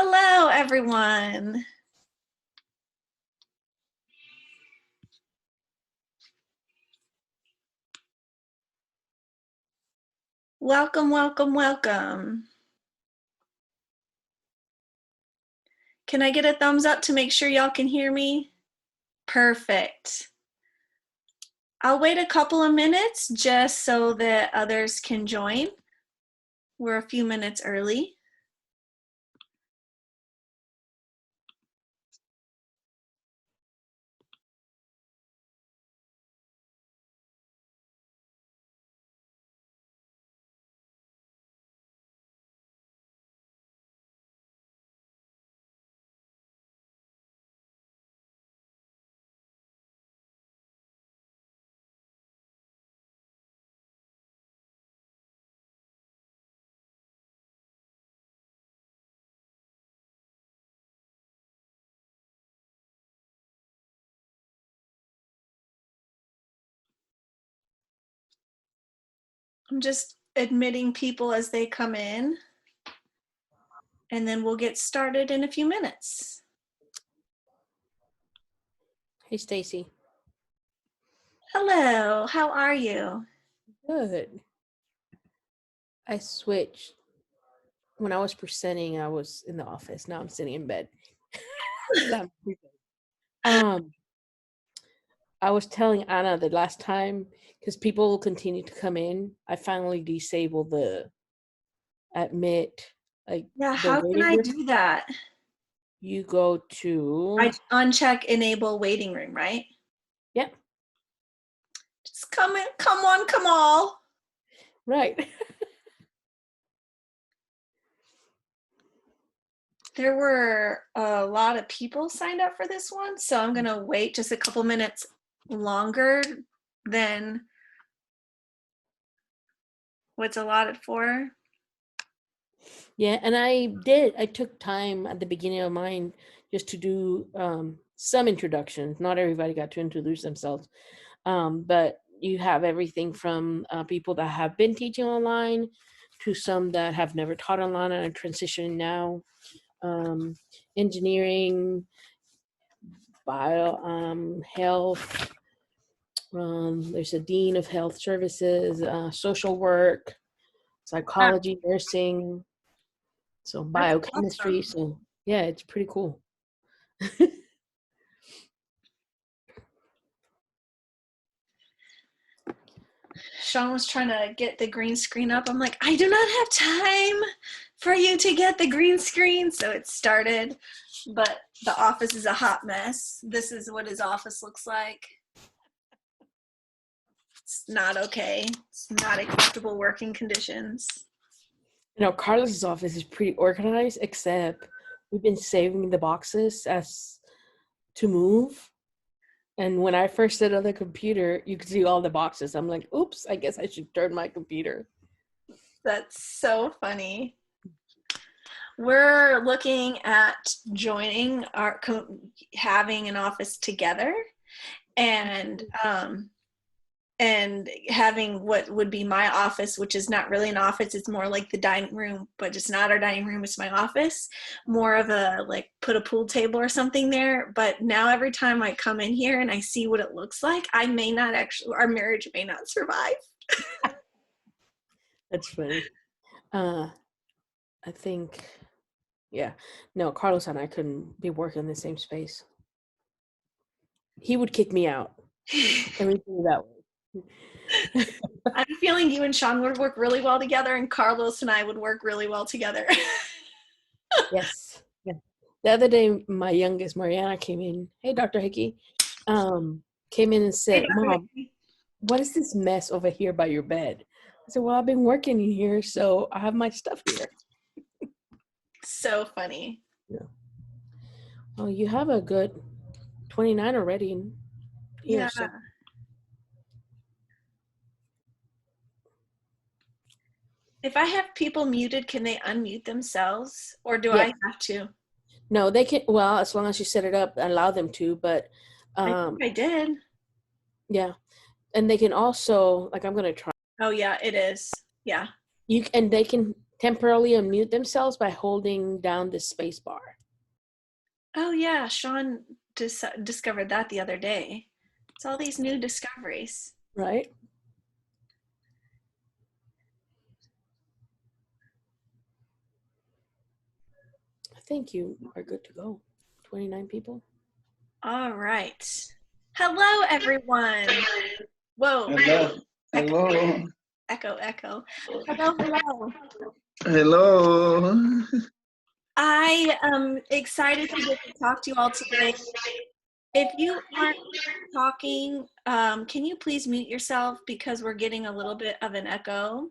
Hello, everyone. Welcome, welcome, welcome. Can I get a thumbs up to make sure y'all can hear me? Perfect. I'll wait a couple of minutes just so that others can join. We're a few minutes early. I'm just admitting people as they come in, and then we'll get started in a few minutes. Hey, Stacy. Hello, how are you? Good. I switched. When I was presenting, I was in the office. Now I'm sitting in bed. I was telling Anna the last time, because people will continue to come in, I finally disabled the admit. Yeah, how can I do that? You go to... I uncheck enable waiting room, right? Yep. Just come in, come on, come all. Right. There were a lot of people signed up for this one, so I'm gonna wait just a couple minutes longer than what's allotted for. Yeah, and I took time at the beginning of mine just to do some introductions. Not everybody got to introduce themselves. But you have everything from people that have been teaching online to some that have never taught online and are transitioning now. Engineering, bio, health. There's a dean of health services, social work, psychology, nursing, so biochemistry. Awesome. So yeah, it's pretty cool. Sean was trying to get the green screen up. I'm like, I do not have time for you to get the green screen. So it started, but the office is a hot mess. This is what his office looks like. It's not okay. It's not acceptable working conditions. You know, Carlos's office is pretty organized, except we've been saving the boxes as to move. And when I first set up the computer, you could see all the boxes. I'm like, oops, I guess I should turn my computer. That's so funny. We're looking at joining having an office together and having what would be my office, which is not really an office. It's more like the dining room, but it's not our dining room. It's my office. More of a, like, put a pool table or something there. But now every time I come in here and I see what it looks like, I may not actually, our marriage may not survive. That's funny. I think, yeah. No, Carlos and I couldn't be working in the same space. He would kick me out. Everything that way. I'm feeling you and Sean would work really well together, and Carlos and I would work really well together. Yes. Yeah. The other day, my youngest, Mariana, came in. Hey, Dr. Hickey. Came in and said, hey, Mom, what is this mess over here by your bed? I said, well, I've been working in here, so I have my stuff here. So funny. Yeah. Well, you have a good 29 already here. Yeah. So. If I have people muted, can they unmute themselves, or do I have to? No, they can. Well, as long as you set it up, allow them to. But I think I did. Yeah, and they can also, like, I'm gonna try. Oh yeah, it is. Yeah. They can temporarily unmute themselves by holding down the space bar. Oh yeah, Sean discovered that the other day. It's all these new discoveries. Right? I think you are good to go. 29 people. All right. Hello, everyone. Whoa. Hello. Hello. Echo, echo. Hello, hello. Hello. I am excited to get to talk to you all today. If you aren't talking, can you please mute yourself because we're getting a little bit of an echo.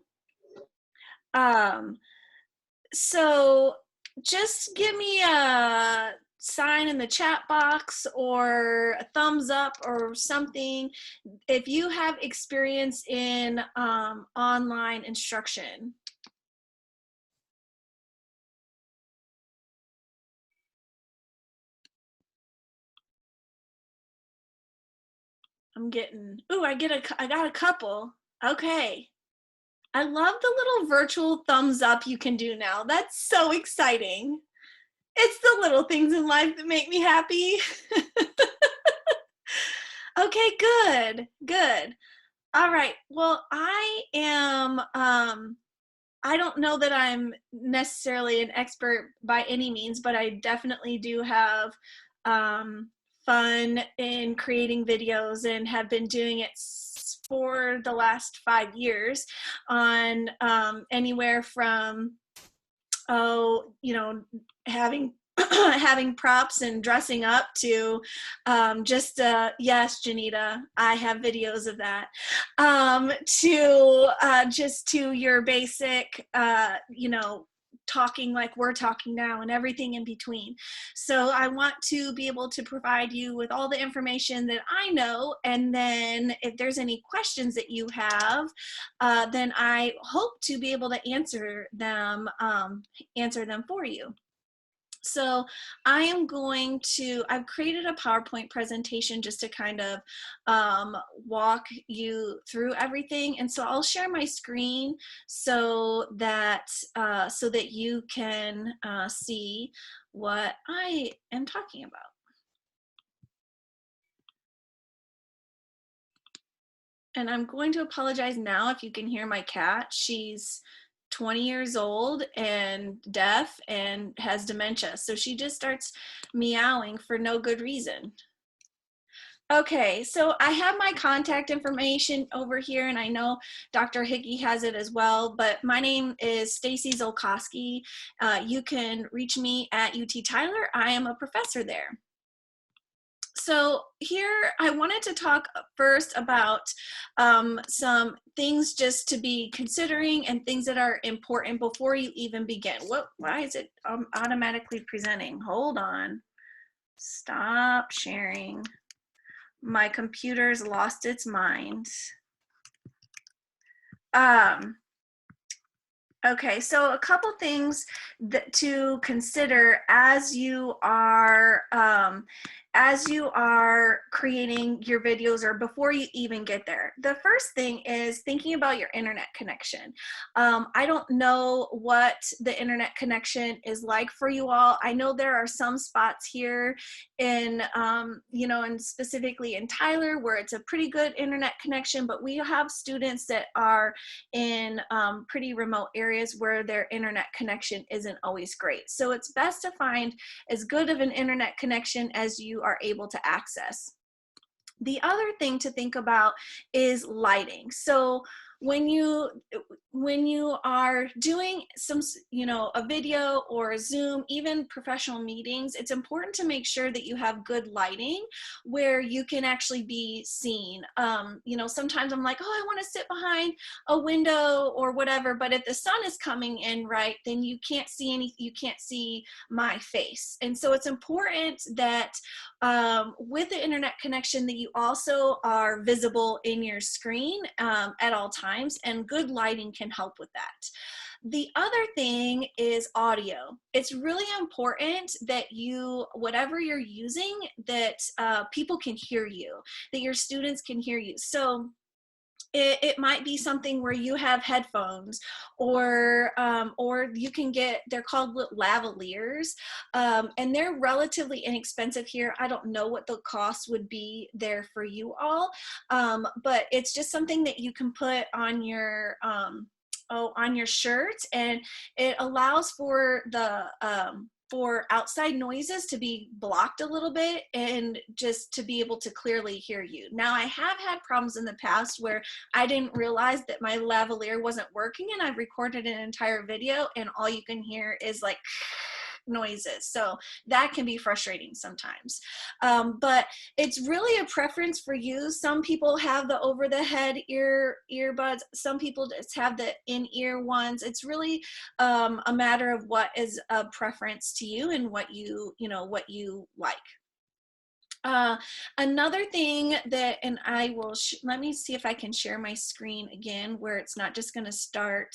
So just give me a sign in the chat box or a thumbs up or something if you have experience in online instruction. I'm getting, ooh, I got a couple. Okay. I love the little virtual thumbs up you can do now. That's so exciting. It's the little things in life that make me happy. Okay, good, good. All right. Well, I am, I don't know that I'm necessarily an expert by any means, but I definitely do have fun in creating videos and have been doing it for the last 5 years on anywhere from, having having props and dressing up to yes, Janita, I have videos of that, to your basic talking like we're talking now and everything in between. So I want to be able to provide you with all the information that I know, and then if there's any questions that you have, then I hope to be able to answer them for you. So I've created a PowerPoint presentation just to kind of walk you through everything. And so I'll share my screen so that you can see what I am talking about. And I'm going to apologize now if you can hear my cat. She's 20 years old and deaf and has dementia. So she just starts meowing for no good reason. Okay, so I have my contact information over here, and I know Dr. Hickey has it as well, but my name is Staci Zolkoski. You can reach me at UT Tyler. I am a professor there. So here I wanted to talk first about some things just to be considering and things that are important before you even begin. Why is it automatically presenting? Hold on. Stop sharing. My computer's lost its mind. Okay, so a couple things to consider as you are creating your videos or before you even get there. The first thing is thinking about your internet connection. I don't know what the internet connection is like for you all. I know there are some spots here in, and specifically in Tyler where it's a pretty good internet connection, but we have students that are in pretty remote areas where their internet connection isn't always great. So it's best to find as good of an internet connection as you are able to access. The other thing to think about is lighting. So when you are doing a video or a Zoom, even professional meetings, it's important to make sure that you have good lighting where you can actually be seen. Sometimes I'm like, oh, I want to sit behind a window or whatever, but if the sun is coming in right, then you can't see you can't see my face. And so it's important that with the internet connection that you also are visible in your screen at all times, and good lighting can help with that. The other thing is audio. It's really important that whatever you're using, that people can hear you, that your students can hear you. So it might be something where you have headphones, or you can get, they're called lavaliers, and they're relatively inexpensive here. I don't know what the cost would be there for you all, but it's just something that you can put on your on your shirt, and it allows for the for outside noises to be blocked a little bit, and just to be able to clearly hear you. Now, I have had problems in the past where I didn't realize that my lavalier wasn't working, and I've recorded an entire video and all you can hear is like noises. So that can be frustrating sometimes. But it's really a preference for you. Some people have the over the head earbuds. Some people just have the in-ear ones. It's really a matter of what is a preference to you and what you like. Another thing that, and I will, let me see if I can share my screen again where it's not just going to start,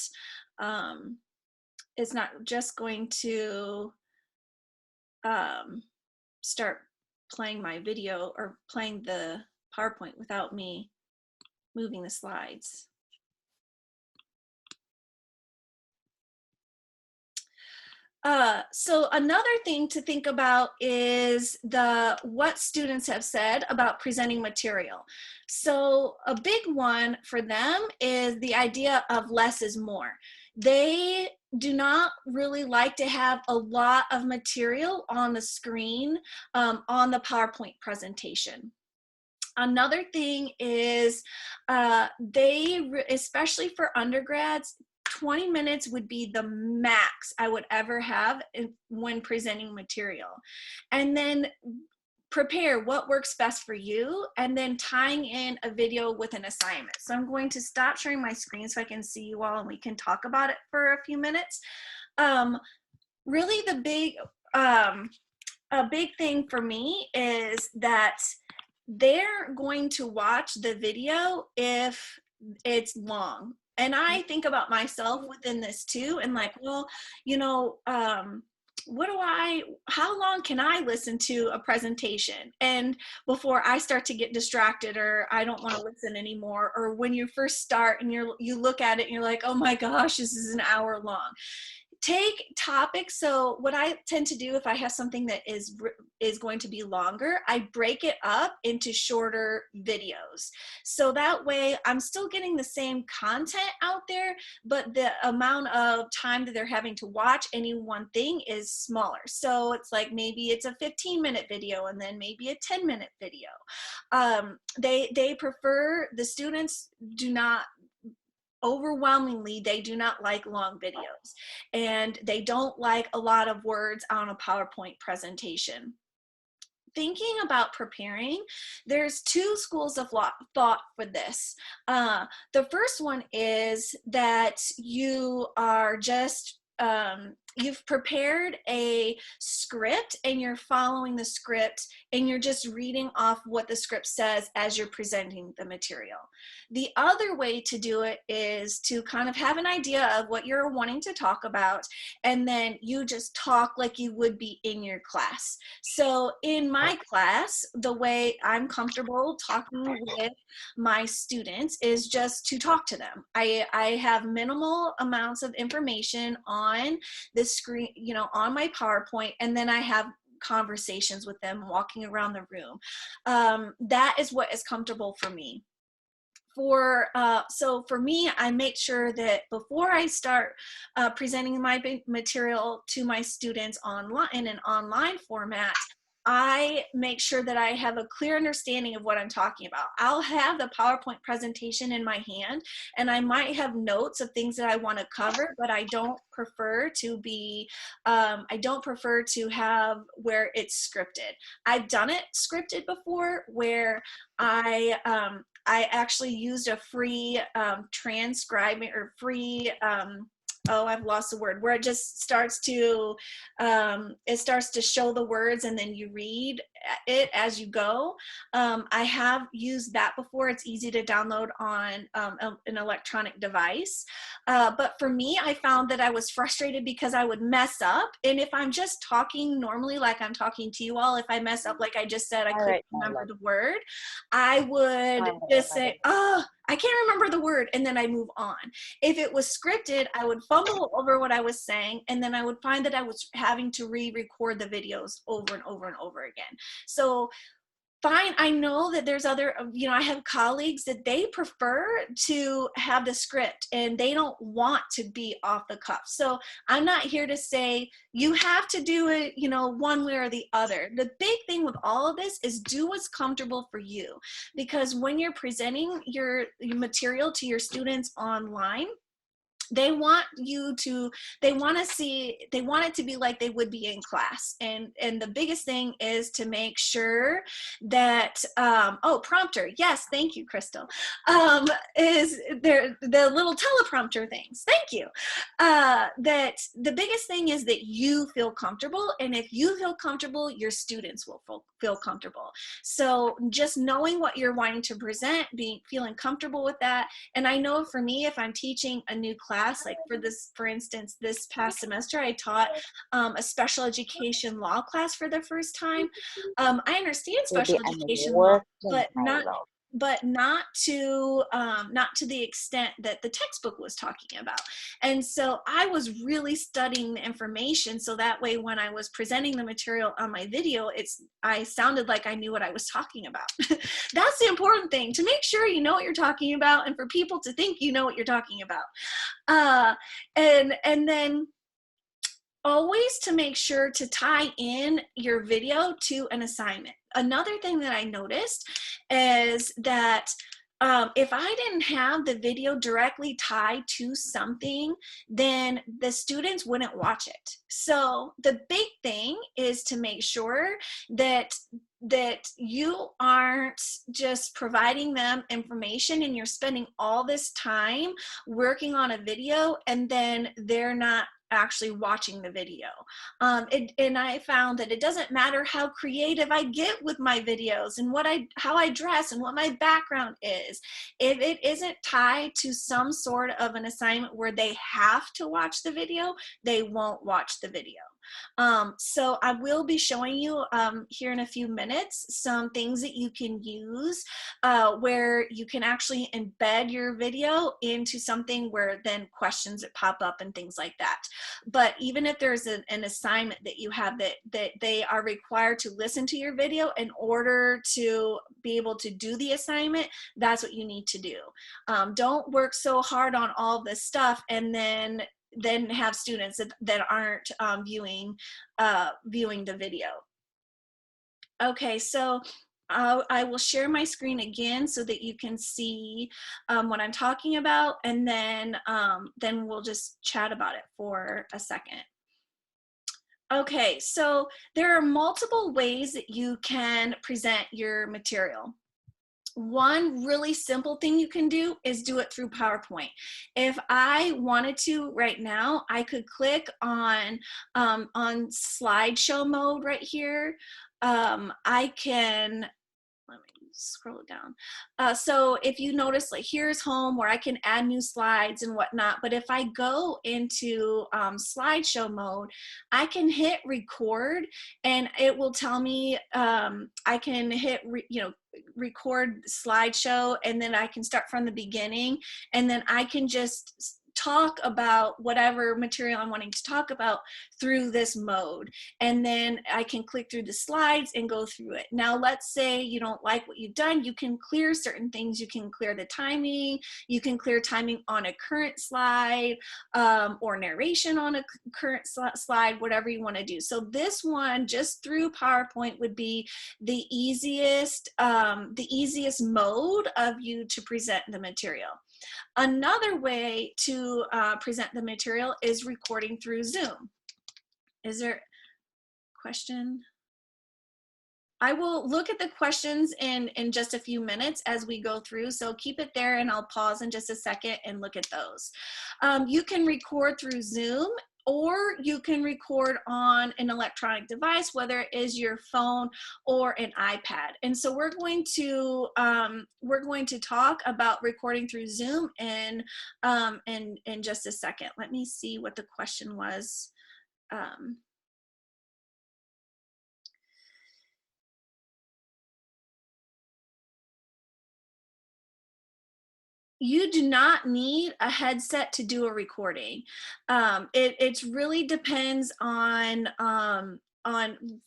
it's not just going to start playing my video or playing the PowerPoint without me moving the slides. So another thing to think about is what students have said about presenting material. So a big one for them is the idea of less is more. They do not really like to have a lot of material on the screen on the PowerPoint presentation. Another thing is especially for undergrads, 20 minutes would be the max I would ever have when presenting material. And then prepare what works best for you, and then tying in a video with an assignment. So I'm going to stop sharing my screen so I can see you all and we can talk about it for a few minutes. Really a big thing for me is that they're going to watch the video if it's long. And I think about myself within this too, and like, well, how long can I listen to a presentation and before I start to get distracted, or I don't want to listen anymore, or when you first start and you look at it and you're like, oh my gosh, this is an hour long. Take topics. So what I tend to do if I have something that is going to be longer, I break it up into shorter videos. So that way I'm still getting the same content out there, but the amount of time that they're having to watch any one thing is smaller. So it's like maybe it's a 15-minute video and then maybe a 10-minute video. They prefer, the students do not, overwhelmingly, they do not like long videos, and they don't like a lot of words on a PowerPoint presentation. Thinking about preparing, there's two schools of thought for this. The first one is that you are just you've prepared a script and you're following the script and you're just reading off what the script says as you're presenting the material. The other way to do it is to kind of have an idea of what you're wanting to talk about, and then you just talk like you would be in your class. So in my class, the way I'm comfortable talking with my students is just to talk to them. I have minimal amounts of information on the screen, on my PowerPoint, and then I have conversations with them walking around the room. That is what is comfortable for me. So for me, I make sure that before I start presenting my material to my students online in an online format, I make sure that I have a clear understanding of what I'm talking about. I'll have the PowerPoint presentation in my hand, and I might have notes of things that I want to cover, but I don't prefer to have where it's scripted. I've done it scripted before, where I actually used a free transcribing or free I've lost the word, where it just starts to show the words and then you read it as you go. I have used that before. It's easy to download on an electronic device. But for me, I found that I was frustrated because I would mess up. And if I'm just talking normally, like I'm talking to you all, if I mess up, like I just said, I couldn't remember the word, I would just say, oh, I can't remember the word, and then I move on. If it was scripted, I would fumble over what I was saying, and then I would find that I was having to re-record the videos over and over and over again. So fine, I know that there's other, I have colleagues that they prefer to have the script and they don't want to be off the cuff. So I'm not here to say you have to do it, one way or the other. The big thing with all of this is do what's comfortable for you, because when you're presenting your material to your students online, they want it to be like they would be in class. And the biggest thing is to make sure that prompter, yes, thank you, Crystal, is there the little teleprompter things, thank you, that the biggest thing is that you feel comfortable, and if you feel comfortable, your students will feel comfortable. So just knowing what you're wanting to present, feeling comfortable with that. And I know for me, if I'm teaching a new class, like for instance, this past semester, I taught a special education law class for the first time. I understand special education law, but not to the extent that the textbook was talking about. And so I was really studying the information, so that way when I was presenting the material on my video, I sounded like I knew what I was talking about. That's the important thing, to make sure you know what you're talking about, and for people to think you know what you're talking about. And then always to make sure to tie in your video to an assignment. Another thing that I noticed is that if I didn't have the video directly tied to something, then the students wouldn't watch it. So the big thing is to make sure that you aren't just providing them information and you're spending all this time working on a video and then they're not actually watching the video. And I found that it doesn't matter how creative I get with my videos and how I dress and what my background is. If it isn't tied to some sort of an assignment where they have to watch the video, they won't watch the video. So I will be showing you here in a few minutes some things that you can use where you can actually embed your video into something where then questions that pop up and things like that. But even if there's an assignment that you have that they are required to listen to your video in order to be able to do the assignment, that's what you need to do. Don't work so hard on all this stuff and then have students that aren't viewing the video. Okay, so I will share my screen again so that you can see what I'm talking about, and then we'll just chat about it for a second. Okay, so there are multiple ways that you can present your material. One really simple thing you can do is do it through PowerPoint. If I wanted to right now, I could click on slideshow mode right here. I can, let me scroll it down. So if you notice, like here's home where I can add new slides and whatnot. But if I go into slideshow mode, I can hit record and it will tell me I can hit, record slideshow, and then I can start from the beginning, and then I can just talk about whatever material I'm wanting to talk about through this mode. And then I can click through the slides and go through it. Now, let's say you don't like what you've done. You can clear certain things. You can clear the timing. You can clear timing on a current slide or narration on a current slide, whatever you want to do. So this one, just through PowerPoint, would be the easiest mode of you to present the material. Another way to present the material is recording through Zoom. Is there a question? I will look at the questions in just a few minutes as we go through, so keep it there and I'll pause in just a second and look at those. You can record through Zoom, or you can record on an electronic device, whether it is your phone or an iPad. And so we're going to talk about recording through Zoom in just a second. Let me see what the question was. You do not need a headset to do a recording. It really depends on,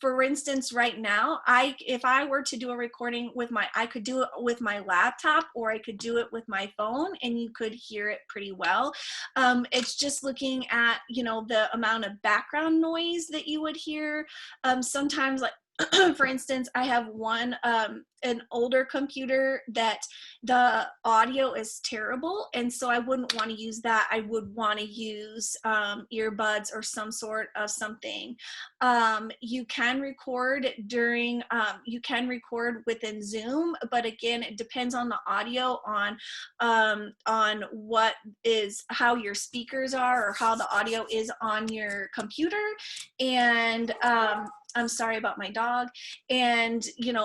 for instance, right now, if I were to do a recording with I could do it with my laptop, or I could do it with my phone, and you could hear it pretty well. It's just looking at, the amount of background noise that you would hear. Sometimes, like, for instance, I have an older computer that the audio is terrible, and so I wouldn't want to use that. I would want to use earbuds or some sort of something. You can record you can record within Zoom, but again, it depends on the audio, on how your speakers are, or how the audio is on your computer. And I'm sorry about my dog. And it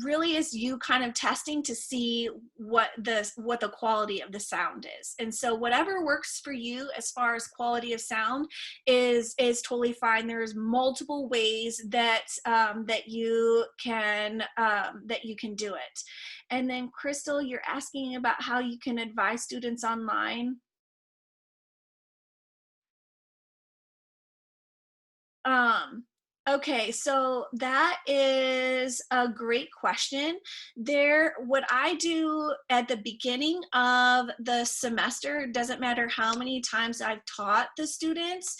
really is you kind of testing to see what the quality of the sound is. And so whatever works for you as far as quality of sound is totally fine. There's multiple ways that you can do it. And then Crystal, you're asking about how you can advise students online. Okay, so that is a great question. What I do at the beginning of the semester, doesn't matter how many times I've taught the students,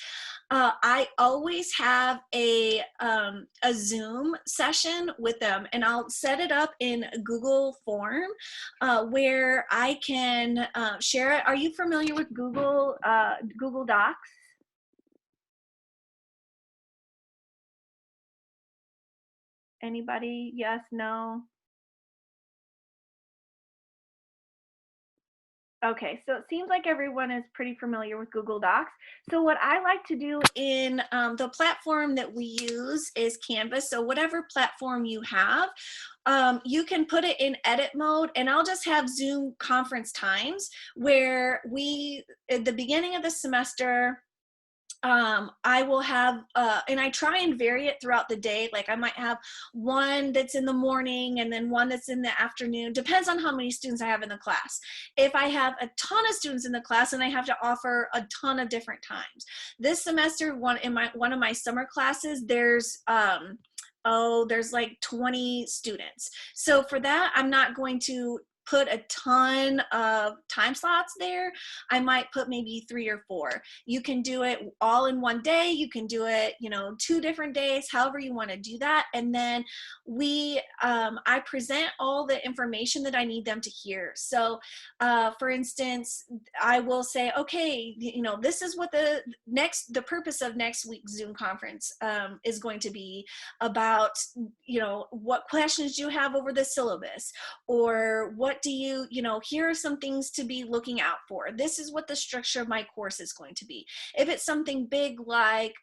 I always have a Zoom session with them, and I'll set it up in a Google form where I can share it. Are you familiar with Google Docs? Anybody? Yes, no? Okay, so it seems like everyone is pretty familiar with Google Docs. So what I like to do in the platform that we use is Canvas. So whatever platform you have, you can put it in edit mode, and I'll just have Zoom conference times where at the beginning of the semester, I will have, and I try and vary it throughout the day. Like I might have one that's in the morning and then one that's in the afternoon. Depends on how many students I have in the class. If I have a ton of students in the class, and I have to offer a ton of different times. This semester, one of my summer classes, there's like 20 students. So for that, I'm not going to put a ton of time slots there. I might put maybe 3 or 4. You can do it all in one day. You can do it, 2 different days, however you want to do that. And then I present all the information that I need them to hear. So for instance, I will say, okay, this is what the purpose of next week's Zoom conference is going to be about. What questions do you have over the syllabus, or what do here are some things to be looking out for. This is what the structure of my course is going to be. If it's something big, like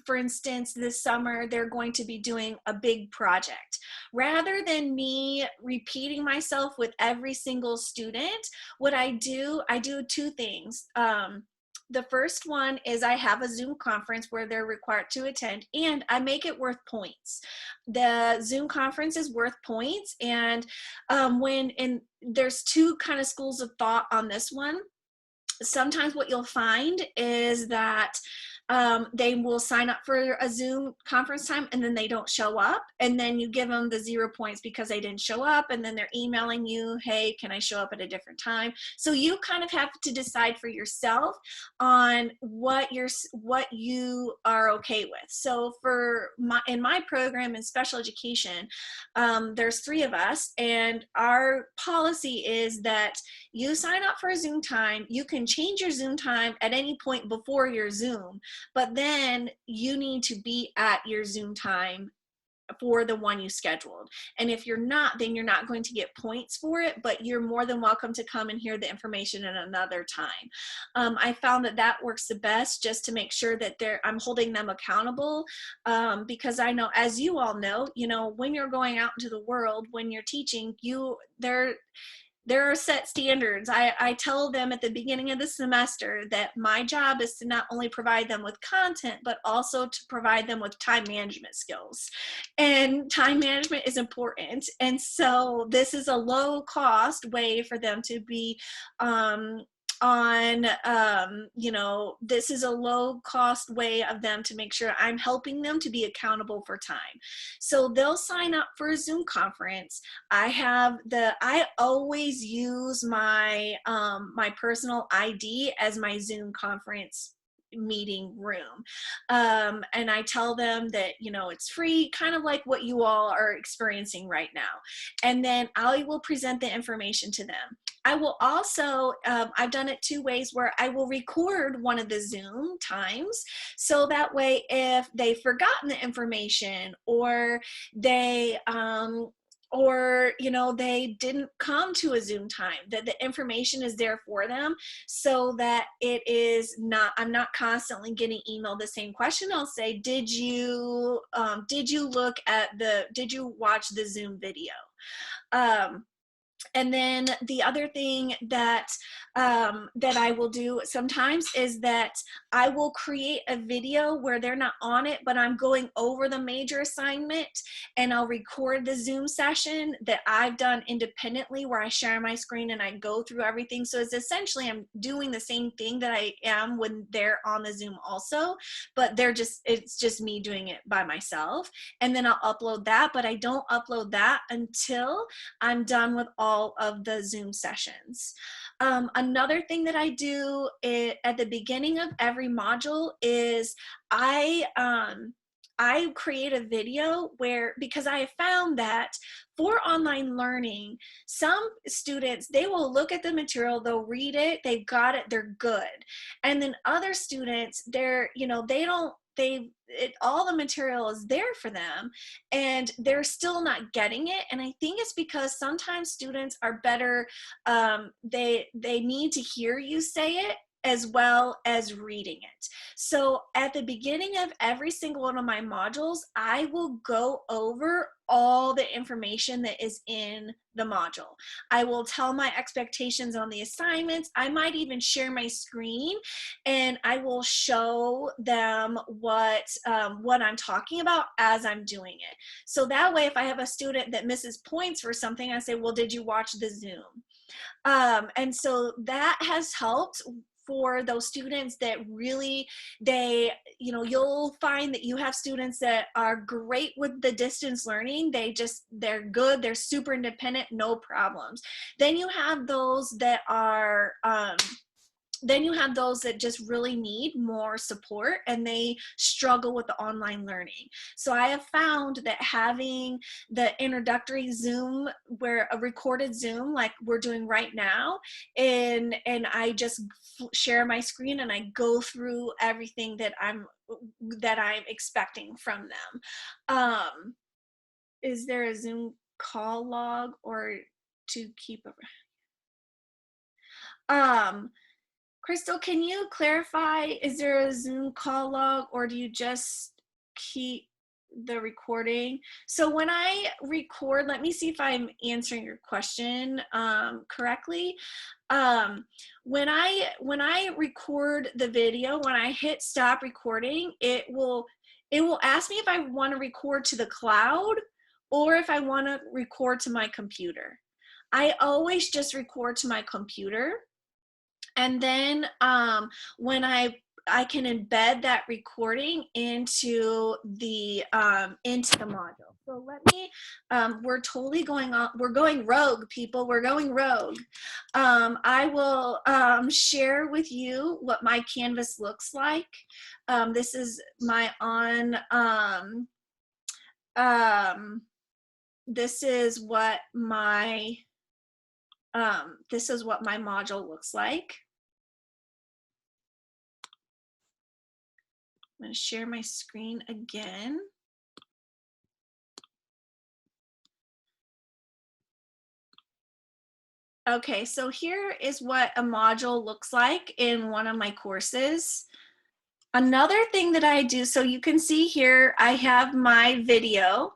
for instance, this summer, they're going to be doing a big project. Rather than me repeating myself with every single student, what I do 2 things. The first one is I have a Zoom conference where they're required to attend, and I make it worth points. The Zoom conference is worth points, and there's 2 kind of schools of thought on this one. Sometimes what you'll find is that they will sign up for a Zoom conference time and then they don't show up, and then you give them the 0 points because they didn't show up, and then they're emailing you, hey, can I show up at a different time? So you kind of have to decide for yourself on what you are okay with. So in my program in special education, there's 3 of us, and our policy is that you sign up for a Zoom time. You can change your Zoom time at any point before your Zoom, but then you need to be at your Zoom time for the one you scheduled. And if you're not, then you're not going to get points for it, but you're more than welcome to come and hear the information at another time. I found that works the best, just to make sure that I'm holding them accountable, because I know, as you all know, when you're going out into the world, when you're teaching, there are set standards. I tell them at the beginning of the semester that my job is to not only provide them with content, but also to provide them with time management skills. And time management is important. And so this is a low cost way for them to be you know, this is a low cost way of them to make sure I'm helping them to be accountable for time. So they'll sign up for a Zoom conference. I always use my my personal ID as my Zoom conference meeting room, and I tell them that, you know, it's free, kind of like what you all are experiencing right now, and then I will present the information to them. I will also, I've done it two ways, where I will record one of the Zoom times, so that way if they've forgotten the information, or they or you know, they didn't come to a Zoom time, that the information is there for them, so that it is not, I'm not constantly getting emailed the same question. I'll say, did you look at did you watch the Zoom video? And then the other thing that that I will do sometimes is that I will create a video where they're not on it, but I'm going over the major assignment, and I'll record the Zoom session that I've done independently, where I share my screen and I go through everything. So it's essentially, I'm doing the same thing that I am when they're on the Zoom also, but it's just me doing it by myself. And then I'll upload that, but I don't upload that until I'm done with all of the Zoom sessions. Another thing that I do at the beginning of every module is I create a video where, because I have found that for online learning, some students, they will look at the material, they'll read it, they've got it, they're good. And then other students, they're, you know, all the material is there for them and they're still not getting it. And I think it's because sometimes students are better, they need to hear you say it as well as reading it. So at the beginning of every single one of my modules, I will go over all the information that is in the module. I will tell my expectations on the assignments. I might even share my screen and I will show them what I'm talking about as I'm doing it. So that way, if I have a student that misses points for something, I say, well, did you watch the Zoom? And so that has helped for those students that really, you know, you'll find that you have students that are great with the distance learning. They're good, they're super independent, no problems. Then you have those that are, just really need more support and they struggle with the online learning. So I have found that having the introductory Zoom, where a recorded Zoom like we're doing right now, and I just share my screen and I go through everything that I'm expecting from them. Is there a Zoom call log or to keep Crystal, can you clarify, is there a Zoom call log or do you just keep the recording? So when I record, let me see if I'm answering your question correctly. When I record the video, when I hit stop recording, it will ask me if I want to record to the cloud or if I want to record to my computer. I always just record to my computer. And then when I can embed that recording into the module. So let me, we're totally going on, we're going rogue, people, we're going rogue. I will share with you what my Canvas looks like. This is my this is what my module looks like. I'm going to share my screen again. Okay, so here is what a module looks like in one of my courses. Another thing that I do, so you can see here, I have my video.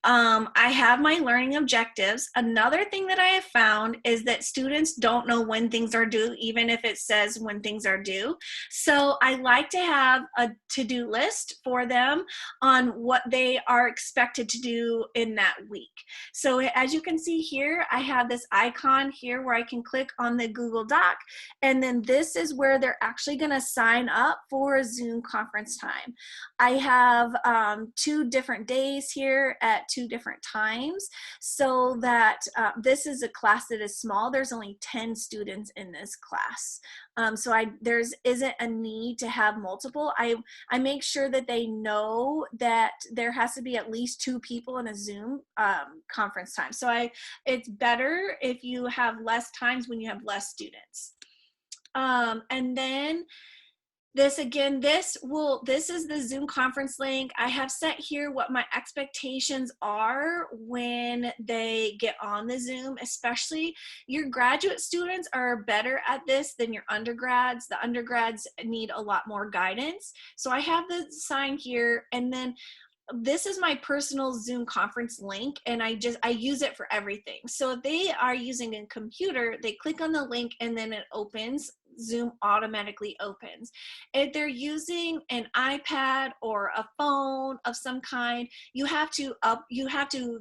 I have my learning objectives. Another thing that I have found is that students don't know when things are due, even if it says when things are due. So I like to have a to-do list for them on what they are expected to do in that week. So as you can see here, I have this icon here where I can click on the Google Doc, and then this is where they're actually going to sign up for a Zoom conference time. I have 2 different days here at 2 different times, so that this is a class that is small. There's only 10 students in this class. So there isn't a need to have multiple. I make sure that they know that there has to be at least 2 people in a Zoom conference time. So it's better if you have less times when you have less students. And then this again, this is the Zoom conference link. I have set here what my expectations are when they get on the Zoom. Especially your graduate students are better at this than your undergrads. The undergrads need a lot more guidance. So I have the sign here, and then this is my personal Zoom conference link, and I use it for everything. So if they are using a computer, they click on the link and then it opens. Zoom automatically opens. If they're using an iPad or a phone of some kind, you have to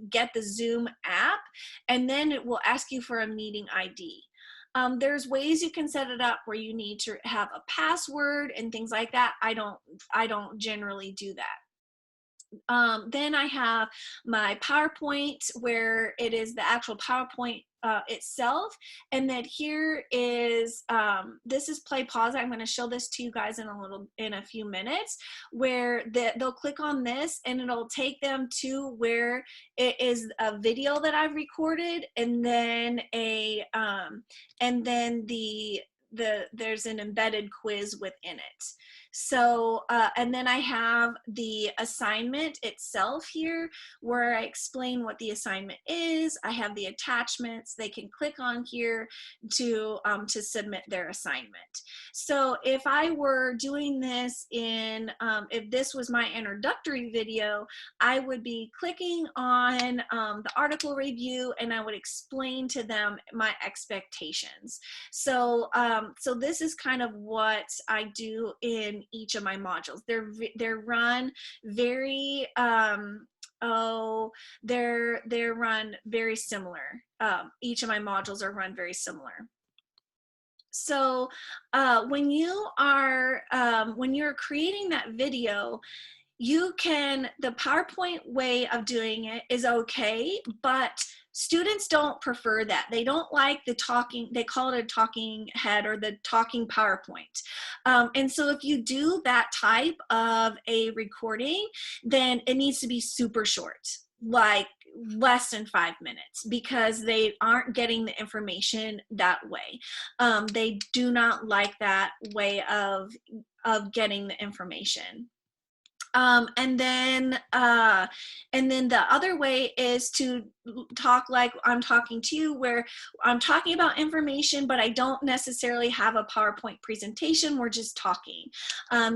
get the Zoom app, and then it will ask you for a meeting ID. There's ways you can set it up where you need to have a password and things like that. I don't generally do that. Then I have my PowerPoint, where it is the actual PowerPoint itself, and then here is this is play pause. I'm going to show this to you guys in a few minutes, where they'll click on this and it'll take them to where it is a video that I've recorded, and then there's an embedded quiz within it. So, and then I have the assignment itself here, where I explain what the assignment is. I have the attachments. They can click on here to submit their assignment. So if I were doing this if this was my introductory video, I would be clicking on the article review, and I would explain to them my expectations. So, so this is kind of what I do in each of my modules. They're run very they're run very similar. Each of my modules are run very similar. So when you're creating that video, the PowerPoint way of doing it is okay, but students don't prefer that. They don't like the talking, they call it a talking head or the talking PowerPoint. And so if you do that type of a recording, then it needs to be super short, like less than 5 minutes, because they aren't getting the information that way. They do not like that way of getting the information. And then the other way is to talk like I'm talking to you, where I'm talking about information, but I don't necessarily have a PowerPoint presentation. We're just talking.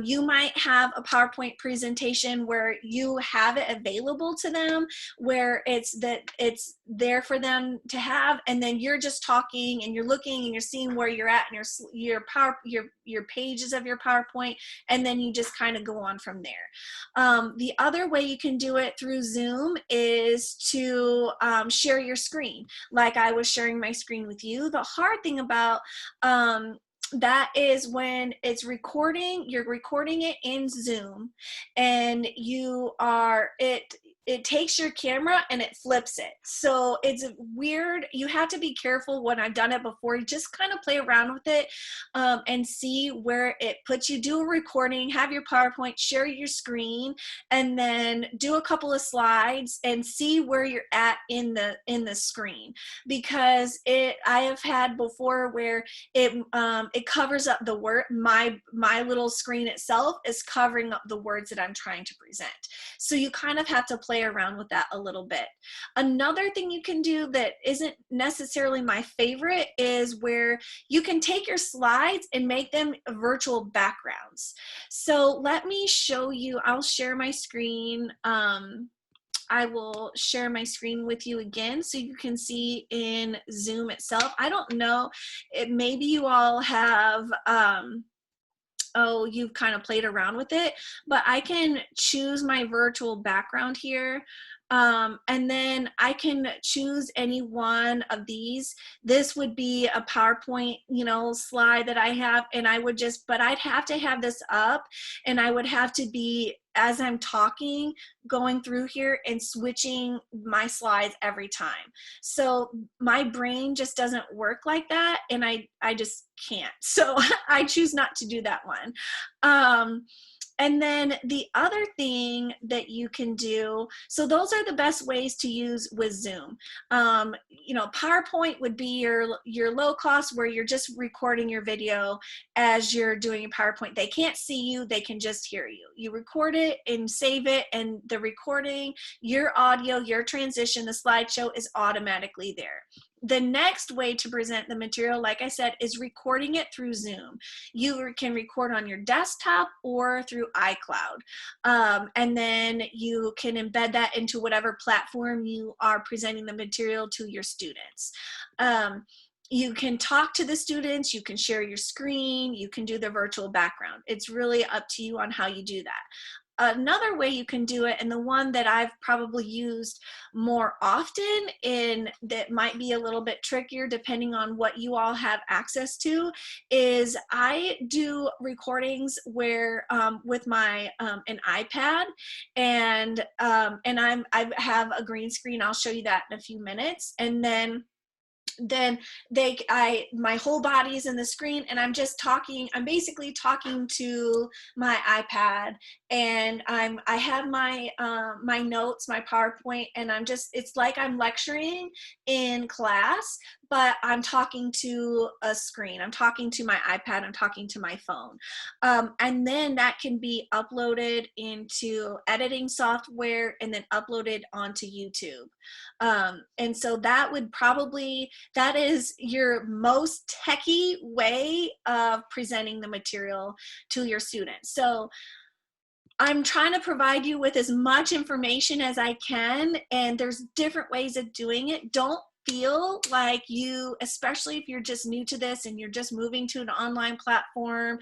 You might have a PowerPoint presentation where you have it available to them, where it's there for them to have, and then you're just talking and you're looking and you're seeing where you're at in your pages of your PowerPoint, and then you just kind of go on from there. The other way you can do it through Zoom is to share your screen, like I was sharing my screen with you. The hard thing about that is when it's recording, you're recording it in Zoom, and it takes your camera and it flips it. So it's weird. You have to be careful. When I've done it before, you just kind of play around with it and see where it puts you. Do a recording, have your PowerPoint, share your screen, and then do a couple of slides and see where you're at in the screen. Because I have had before where it covers up the word. My little screen itself is covering up the words that I'm trying to present. So you kind of have to play around with that a little bit. Another thing you can do that isn't necessarily my favorite is where you can take your slides and make them virtual backgrounds. So let me show you. I'll share my screen I will share my screen with you again so you can see in Zoom itself. I don't know, maybe you all have, you've kind of played around with it, but I can choose my virtual background here. And then I can choose any one of these. This would be a PowerPoint, slide that I have, and I would but I'd have to have this up, and I would have to be, as I'm talking, going through here and switching my slides every time. So my brain just doesn't work like that, and I just can't. So I choose not to do that one. And then the other thing that you can do, so those are the best ways to use with Zoom. PowerPoint would be your low cost, where you're just recording your video as you're doing a PowerPoint. They can't see you, they can just hear you. You record it and save it, and the recording, your audio, your transition, the slideshow is automatically there. The next way to present the material, like I said, is recording it through Zoom. You can record on your desktop or through iCloud. And then you can embed that into whatever platform you are presenting the material to your students. You can talk to the students, you can share your screen, you can do the virtual background. It's really up to you on how you do that. Another way you can do it, and the one that I've probably used more often, and that might be a little bit trickier depending on what you all have access to, is I do recordings where with my an iPad, and I have a green screen. I'll show you that in a few minutes, and then my whole body is in the screen, and I'm just talking. I'm basically talking to my iPad, and I have my my notes, my PowerPoint, and it's like I'm lecturing in class, but I'm talking to a screen. I'm talking to my iPad, I'm talking to my phone. And then that can be uploaded into editing software and then uploaded onto YouTube. And so that is your most techie way of presenting the material to your students. So I'm trying to provide you with as much information as I can, and there's different ways of doing it. Don't feel like you, especially if you're just new to this and you're just moving to an online platform,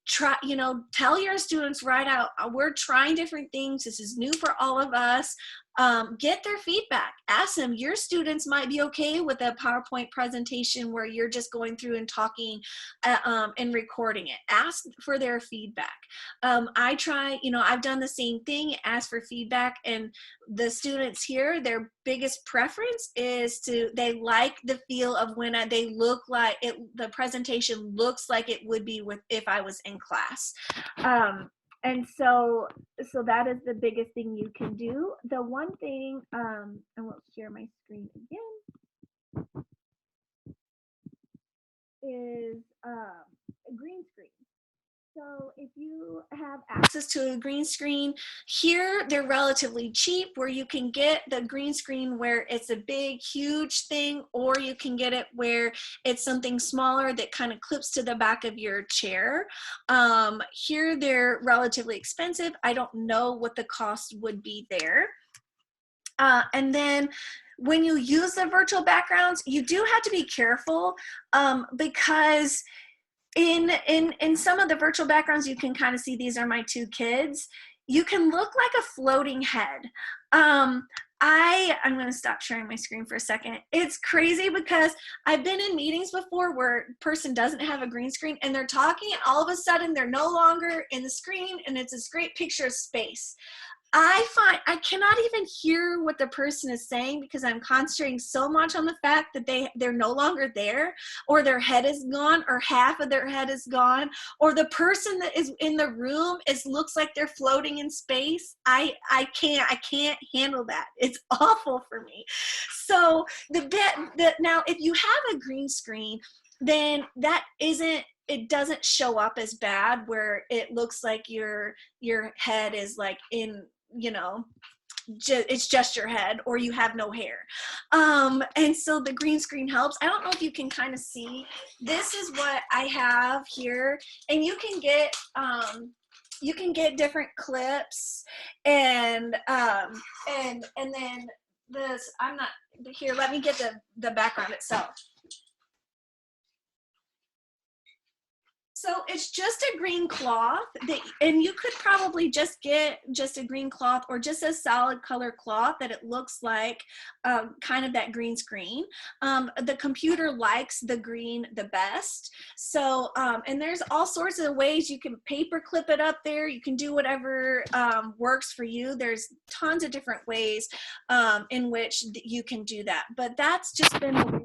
tell your students right out, we're trying different things. This is new for all of us. Get their feedback. Ask them. Your students might be okay with a PowerPoint presentation where you're just going through and talking and recording it. Ask for their feedback. I've done the same thing, ask for feedback, and the students here, their biggest preference is they like the feel of when they look like it, the presentation looks like it would be if I was in class. And so that is the biggest thing you can do. The one thing, I will share my screen again, is a green screen. So if you have access to a green screen, here they're relatively cheap, where you can get the green screen where it's a big, huge thing, or you can get it where it's something smaller that kind of clips to the back of your chair. Here they're relatively expensive. I don't know what the cost would be there. And then when you use the virtual backgrounds, you do have to be careful because in some of the virtual backgrounds, you can kind of see, these are my two kids. You can look like a floating head. I'm going to stop sharing my screen for a second. It's crazy because I've been in meetings before where a person doesn't have a green screen and they're talking, and all of a sudden they're no longer in the screen, and it's this great picture of space. I find I cannot even hear what the person is saying because I'm concentrating so much on the fact that they're no longer there, or their head is gone, or half of their head is gone, or the person that is in the room looks like they're floating in space. I can't handle that. It's awful for me. So now if you have a green screen, then it doesn't show up as bad where it looks like your head is like in, it's just your head, or you have no hair. And so the green screen helps. I don't know if you can kind of see, this is what I have here, and you can get you can get different clips, and then this, I'm not here, let me get the background itself. So it's just a green cloth that, and you could probably just get just a green cloth or just a solid color cloth that it looks like kind of that green screen. The computer likes the green the best. So, and there's all sorts of ways you can paper clip it up there. You can do whatever works for you. There's tons of different ways in which you can do that. But that's just been the way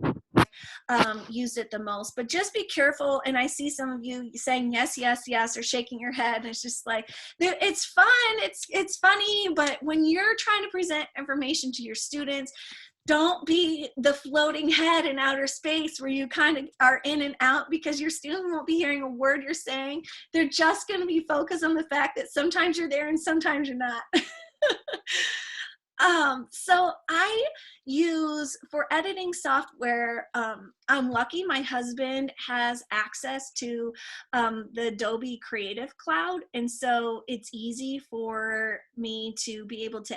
used it the most. But just be careful, and I see some of you saying yes, yes, yes, or shaking your head, and it's just like, it's fun, it's funny, but when you're trying to present information to your students, don't be the floating head in outer space where you kind of are in and out, because your student won't be hearing a word you're saying. They're just going to be focused on the fact that sometimes you're there and sometimes you're not. So I use, for editing software, I'm lucky my husband has access to the Adobe Creative Cloud, and so it's easy for me to be able to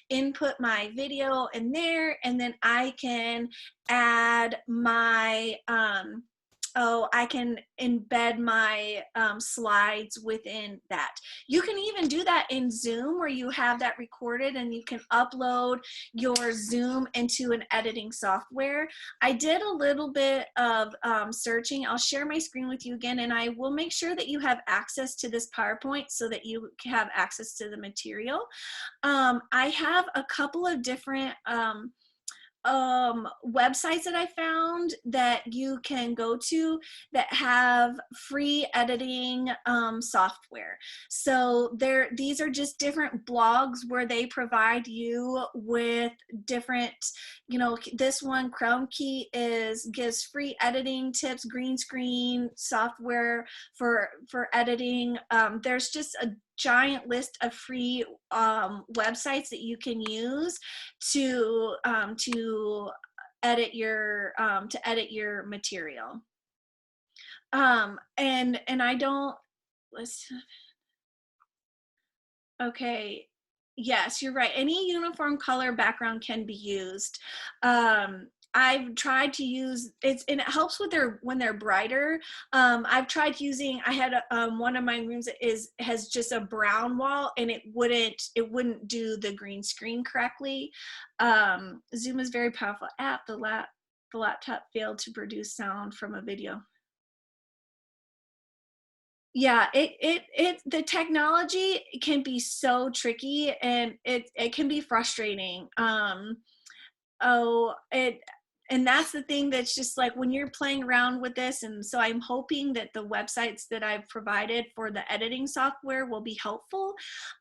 input my video in there, and then I can add my I can embed my slides within that. You can even do that in Zoom, where you have that recorded and you can upload your Zoom into an editing software. I did a little bit of searching. I'll share my screen with you again, and I will make sure that you have access to this PowerPoint so that you have access to the material. I have a couple of different websites that I found that you can go to that have free editing software. So these are just different blogs where they provide you with different, you know, this one, Crown Key, gives free editing tips, green screen software for editing. There's just a giant list of free websites that you can use to edit your material. And I don't, okay, yes, you're right. Any uniform color background can be used. I've tried to use it, and it helps with when they're brighter. I've tried using, I had one of my rooms has just a brown wall, and it wouldn't do the green screen correctly. Zoom is a very powerful app. The laptop failed to produce sound from a video. Yeah, the technology can be so tricky, and it can be frustrating. And that's the thing that's just like, when you're playing around with this, and so I'm hoping that the websites that I've provided for the editing software will be helpful.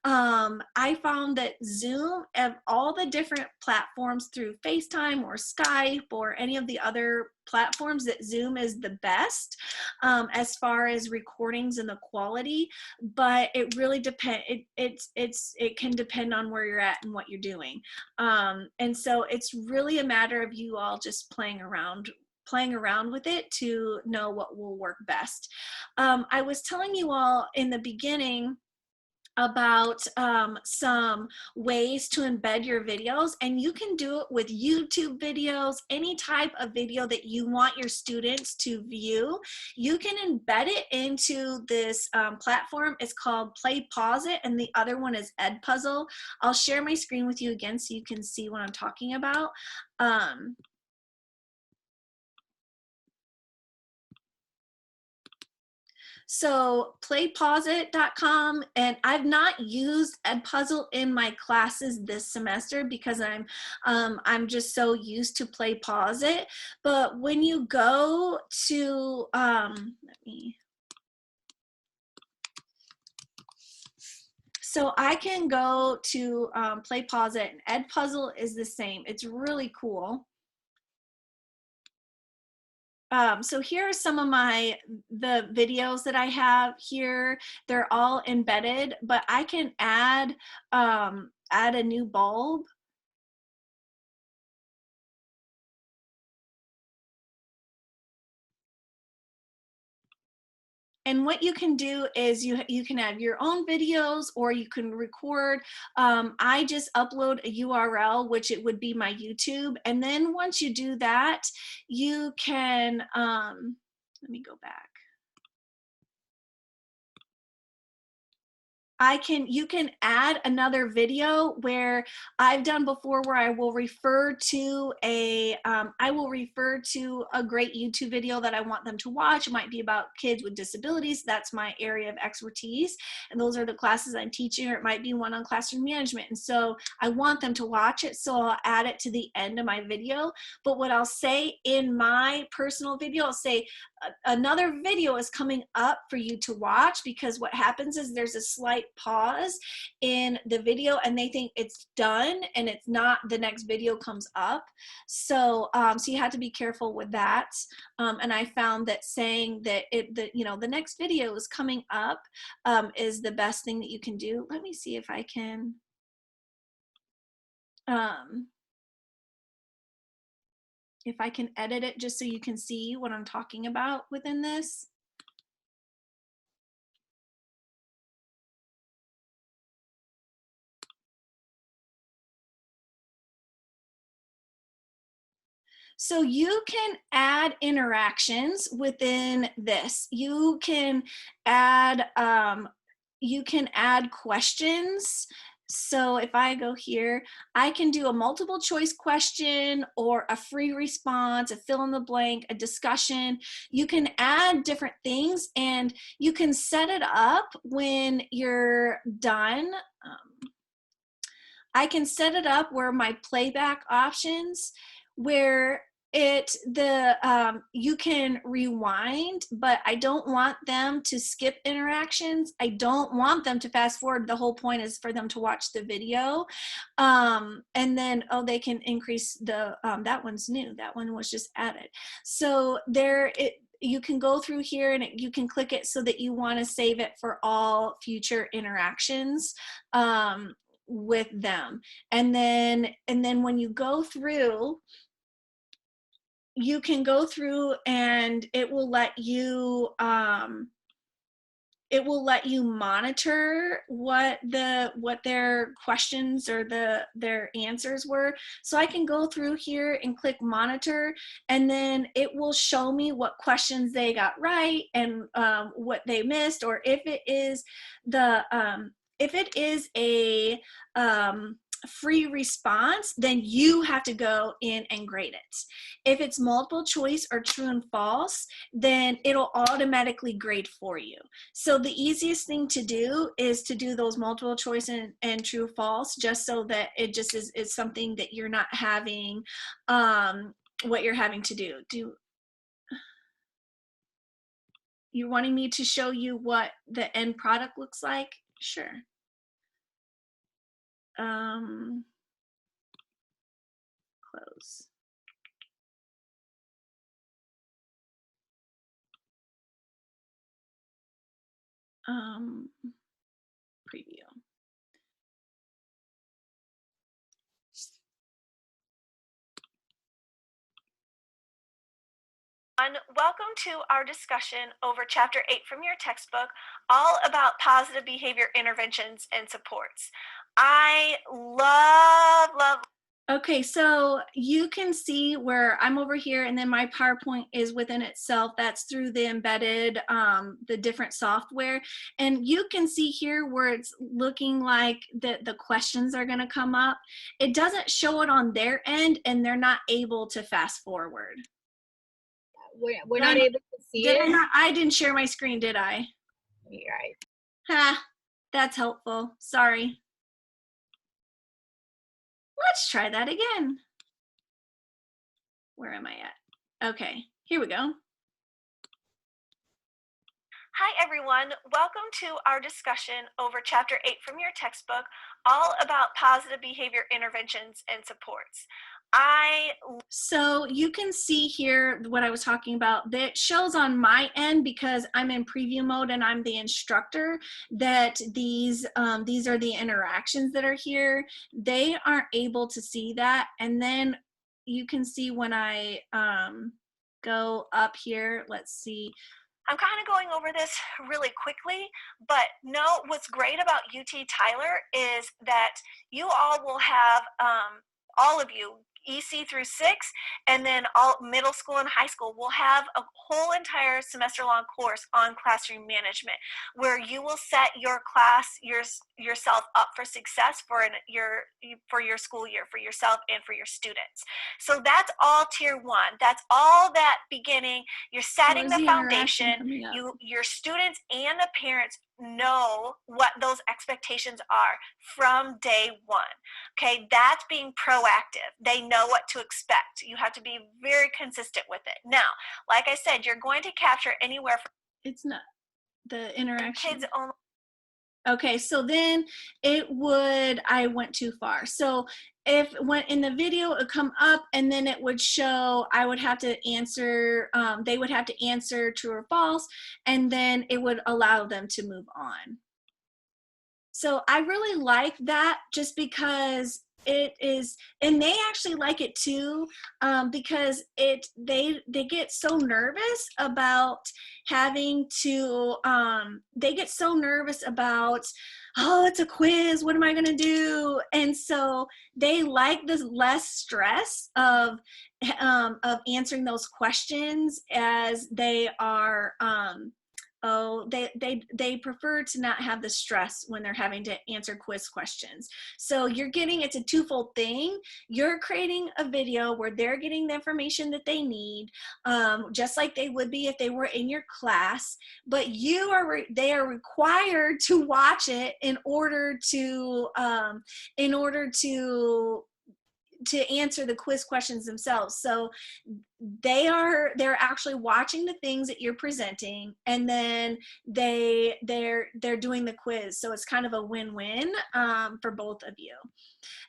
I found that Zoom, of all the different platforms through FaceTime or Skype or any of the other platforms, that Zoom is the best as far as recordings and the quality, but it really depends. It can depend on where you're at and what you're doing. And so it's really a matter of you all just playing around with it to know what will work best. I was telling you all in the beginning about some ways to embed your videos, and you can do it with YouTube videos, any type of video that you want your students to view. You can embed it into this platform. It's called Play Pause It, and the other one is Edpuzzle. I'll share my screen with you again so you can see what I'm talking about. So playpauseit.com, and I've not used Edpuzzle in my classes this semester because I'm just so used to Play Pause It. But when you go to so I can go to Play Pause It, and Edpuzzle is the same. It's really cool. So here are some of the videos that I have here. They're all embedded, but I can add a new bulb. And what you can do is you can have your own videos, or you can record. I just upload a URL, which it would be my YouTube. And then once you do that, you can, let me go back. You can add another video where I've done before, where I will refer to a great YouTube video that I want them to watch. It might be about kids with disabilities. That's my area of expertise, and those are the classes I'm teaching. Or it might be one on classroom management, and so I want them to watch it, so I'll add it to the end of my video. But what I'll say in my personal video, I'll say another video is coming up for you to watch, because what happens is there's a slight pause in the video and they think it's done, and it's not. The next video comes up. So so you have to be careful with that. And I found that saying that the next video is coming up is the best thing that you can do. Let me see if I can edit it just so you can see what I'm talking about within this. So you can add interactions within this. You can add questions. So if I go here, I can do a multiple choice question, or a free response, a fill in the blank, a discussion. You can add different things, and you can set it up when you're done. I can set it up where my playback options, where you can rewind, but I don't want them to skip interactions. I don't want them to fast forward. The whole point is for them to watch the video. And then, they can increase the, that one's new. That one was just added. So you can go through here, and you can click it so that you want to save it for all future interactions with them. And then when you go through, you can go through, and it will let you monitor what their questions or their answers were. So I can go through here and click monitor, and then it will show me what questions they got right, and what they missed, or if it is a free response, then you have to go in and grade it. If it's multiple choice or true and false, then it'll automatically grade for you. So the easiest thing to do is to do those multiple choice and true false, just so that it just is something that you're not having, what you're having to do. You're wanting me to show you what the end product looks like? Sure. Close. Preview. Welcome to our discussion over Chapter 8 from your textbook, all about positive behavior interventions and supports. I love. Okay, so you can see where I'm over here, and then my PowerPoint is within itself. That's through the embedded, the different software. And you can see here where it's looking like the questions are going to come up. It doesn't show it on their end, and they're not able to fast forward. We're not able to see it. I didn't share my screen, did I? You're right. Ha, that's helpful. Sorry. Let's try that again. Where am I at? Okay, here we go. Hi everyone, welcome to our discussion over Chapter 8 from your textbook, all about positive behavior interventions and supports. So you can see here what I was talking about. That shows on my end, because I'm in preview mode and I'm the instructor, that these are the interactions that are here. They aren't able to see that. And then you can see when I go up here, let's see. I'm kind of going over this really quickly, but no, what's great about UT Tyler is that you all will have, all of you, EC through 6, and then all middle school and high school will have a whole entire semester-long course on classroom management, where you will set your class, yourself up for success for your school year, for yourself and for your students. So that's all tier 1. That's all that beginning. You're setting the foundation. Your students and the parents know what those expectations are from day 1. Okay, that's being proactive. They know what to expect. You have to be very consistent with it. Now, like I said, you're going to capture anywhere from, it's not the interaction. Kids only. Okay, so then I went too far. So if when in the video it would come up and then it would show, I would have to answer, they would have to answer true or false, and then it would allow them to move on. So I really like that, just because it is, and they actually like it too, because they get so nervous about having to, they get so nervous about, oh, it's a quiz, what am I gonna do? And so they like the less stress of answering those questions, as they are, they prefer to not have the stress when they're having to answer quiz questions. So it's a twofold thing. You're creating a video where they're getting the information that they need, just like they would be if they were in your class, but they are required to watch it in order to answer the quiz questions themselves. So they're actually watching the things that you're presenting, and then they're doing the quiz. So it's kind of a win-win for both of you.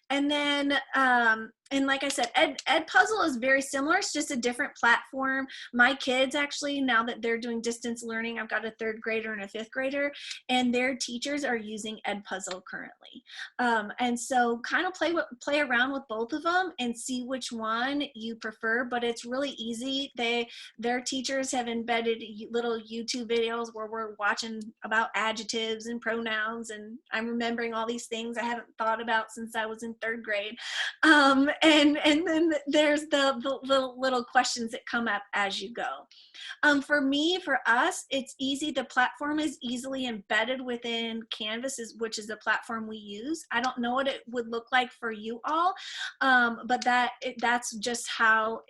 And then, and like I said, Edpuzzle is very similar. It's just a different platform. My kids actually, now that they're doing distance learning, I've got a 3rd grader and a 5th grader, and their teachers are using Edpuzzle currently. And so kind of play around with both of them and see which one you prefer, but it's really easy. Their teachers have embedded little YouTube videos where we're watching about adjectives and pronouns, and I'm remembering all these things I haven't thought about since I was in 3rd grade. And then there's the little questions that come up as you go. For us, it's easy. The platform is easily embedded within Canvas, which is the platform we use. I don't know what it would look like for you all, but that's just how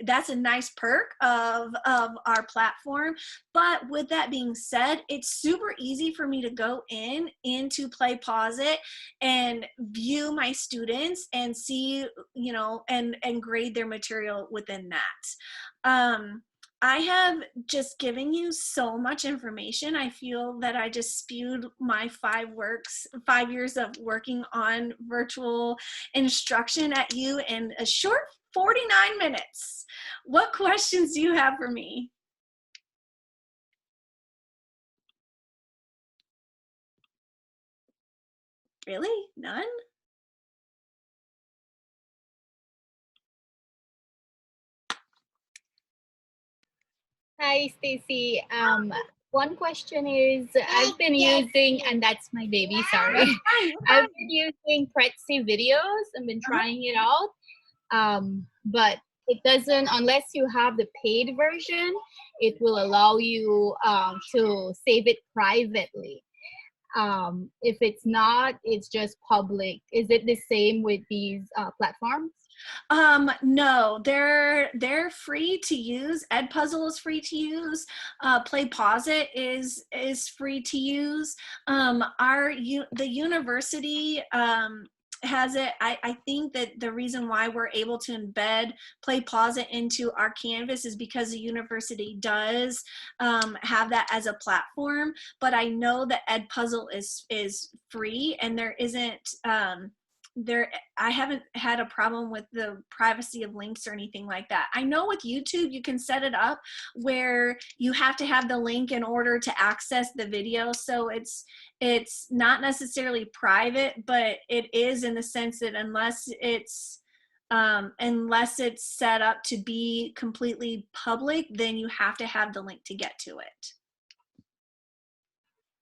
that's a nice perk of our platform. But with that being said, it's super easy for me to go into Play Pause It and view my students and see, and grade their material within that. I have just given you so much information. I feel that I just spewed my 5 years of working on virtual instruction at you in a short 49 minutes. What questions do you have for me? Really? None? Hi, Stacy. One question is, I've been using, and that's my baby, sorry. I've been using Prezi videos. I've been trying it out, but it doesn't, unless you have the paid version, it will allow you to save it privately. If it's not, it's just public. Is it the same with these platforms? No, they're free to use. Edpuzzle is free to use. Play Pause It is free to use. The university has it. I think that the reason why we're able to embed Play Pause It into our Canvas is because the university does have that as a platform. But I know that Edpuzzle is free, and there isn't I haven't had a problem with the privacy of links or anything like that. I know with YouTube you can set it up where you have to have the link in order to access the video, so it's not necessarily private, but it is in the sense that unless it's Unless it's set up to be completely public, then you have to have the link to get to it.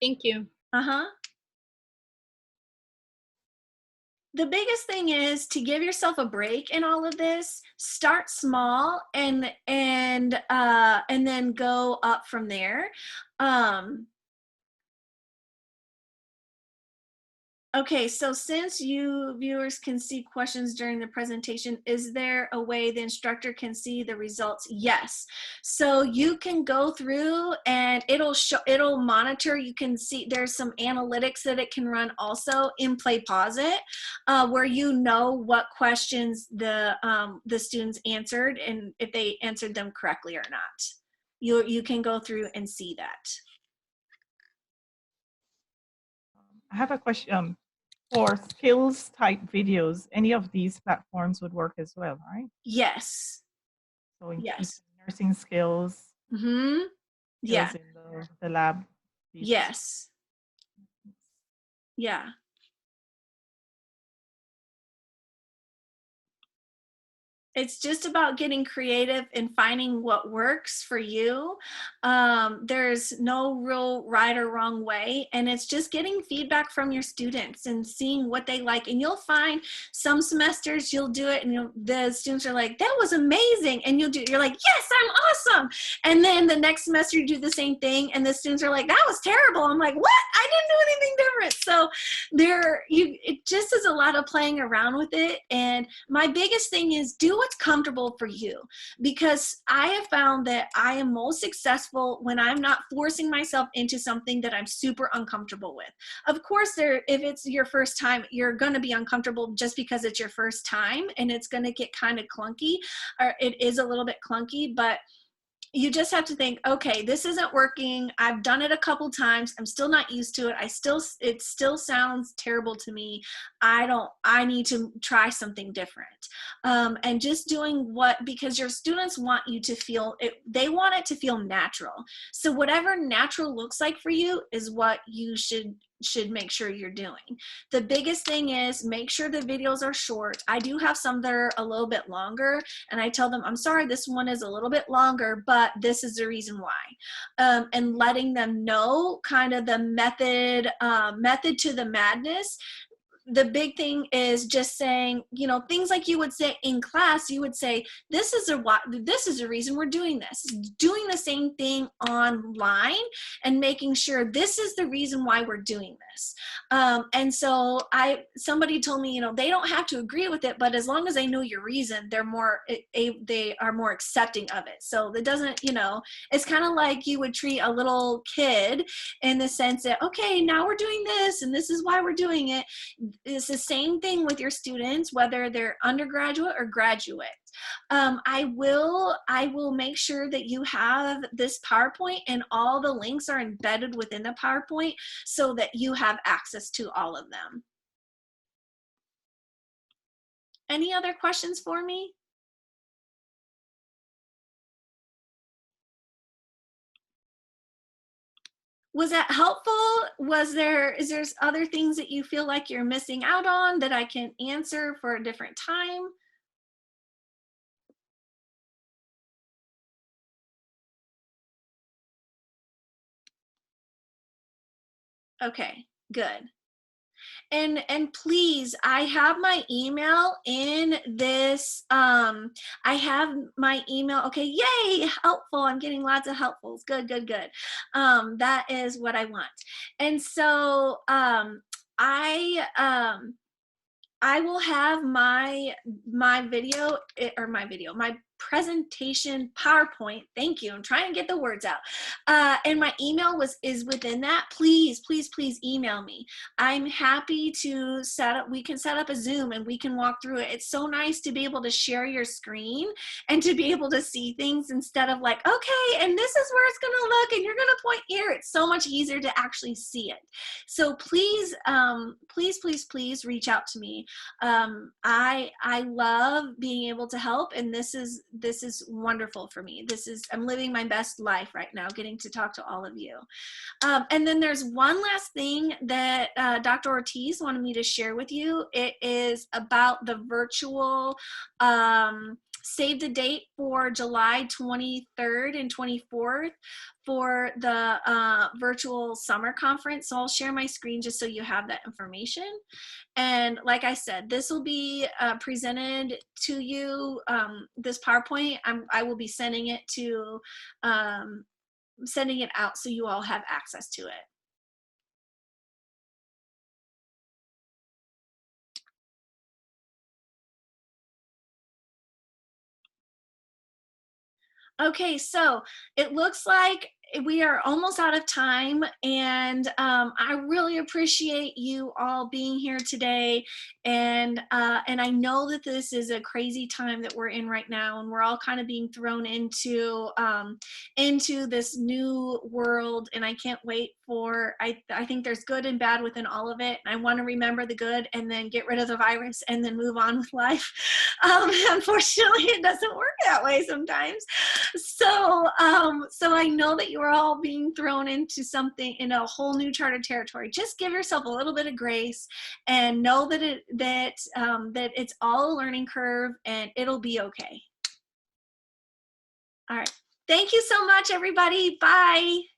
Thank you. Uh-huh. The biggest thing is to give yourself a break in all of this. Start small and then go up from there. Okay, so since you viewers can see questions during the presentation, is there a way the instructor can see the results? Yes. So you can go through and it'll monitor. You can see there's some analytics that it can run also in Play Pause It, where you know what questions the students answered and if they answered them correctly or not. You can go through and see that. I have a question. For skills type videos, any of these platforms would work as well, right? Yes. So in Yes. nursing skills, Yeah. skills in the lab. Yes. Yeah. It's just about getting creative and finding what works for you. There's no real right or wrong way, and it's just getting feedback from your students and seeing what they like. And you'll find some semesters you'll do it and the students are like, that was amazing, and you're like, yes, I'm awesome. And then the next semester you do the same thing and the students are like, that was terrible. I'm like, what? I didn't do anything different. So it just is a lot of playing around with it. And my biggest thing is do what's comfortable for you, because I have found that I am most successful when I'm not forcing myself into something that I'm super uncomfortable with. Of course, if it's your first time, you're going to be uncomfortable just because it's your first time, and it's going to get kind of clunky, or it is a little bit clunky, but you just have to think, okay, this isn't working. I've done it a couple times. I'm still not used to it. It still sounds terrible to me. I need to try something different. And just doing because your students want you to feel it, they want it to feel natural. So whatever natural looks like for you is what you should make sure you're doing. The biggest thing is make sure the videos are short. I do have some that are a little bit longer, and I tell them, I'm sorry, this one is a little bit longer, but this is the reason why. And letting them know kind of the method to the madness. The big thing is just saying, things like you would say in class, you would say, this is a reason we're doing this. Doing the same thing online and making sure this is the reason why we're doing this. And so somebody told me, they don't have to agree with it, but as long as they know your reason, they are more accepting of it. So it doesn't, it's kind of like you would treat a little kid in the sense that, okay, now we're doing this and this is why we're doing it. It's the same thing with your students, whether they're undergraduate or graduate. I will make sure that you have this PowerPoint and all the links are embedded within the PowerPoint so that you have access to all of them. Any other questions for me? Was that helpful? Is there other things that you feel like you're missing out on that I can answer for a different time? Okay, good. And please, I have my email in this, I have my email. Okay, yay, helpful. I'm getting lots of helpfuls. Good. That is what I want. And so I will have my presentation PowerPoint. Thank you. I'm trying to get the words out. And my email is within that. Please email me. I'm happy to we can set up a Zoom and we can walk through it. It's so nice to be able to share your screen and to be able to see things instead of like, okay, and this is where it's going to look and you're going to point here. It's so much easier to actually see it. So please reach out to me. I love being able to help, and this is is wonderful for me. I'm living my best life right now, getting to talk to all of you. And then there's one last thing that Dr. Ortiz wanted me to share with you. It is about the virtual save the date for July 23rd and 24th for the virtual summer conference. So I'll share my screen just so you have that information. And like I said, this will be presented to you, this PowerPoint. I will be sending it out so you all have access to it. Okay, so it looks like we are almost out of time, and I really appreciate you all being here today. And I know that this is a crazy time that we're in right now, and we're all kind of being thrown into this new world. And I can't wait for. I think there's good and bad within all of it. And I want to remember the good, and then get rid of the virus, and then move on with life. Unfortunately, it doesn't work that way sometimes. So I know that you're all being thrown into something, in a whole new charted territory. Just give yourself a little bit of grace, and know that it's all a learning curve, and it'll be okay. All right. Thank you so much, everybody. Bye.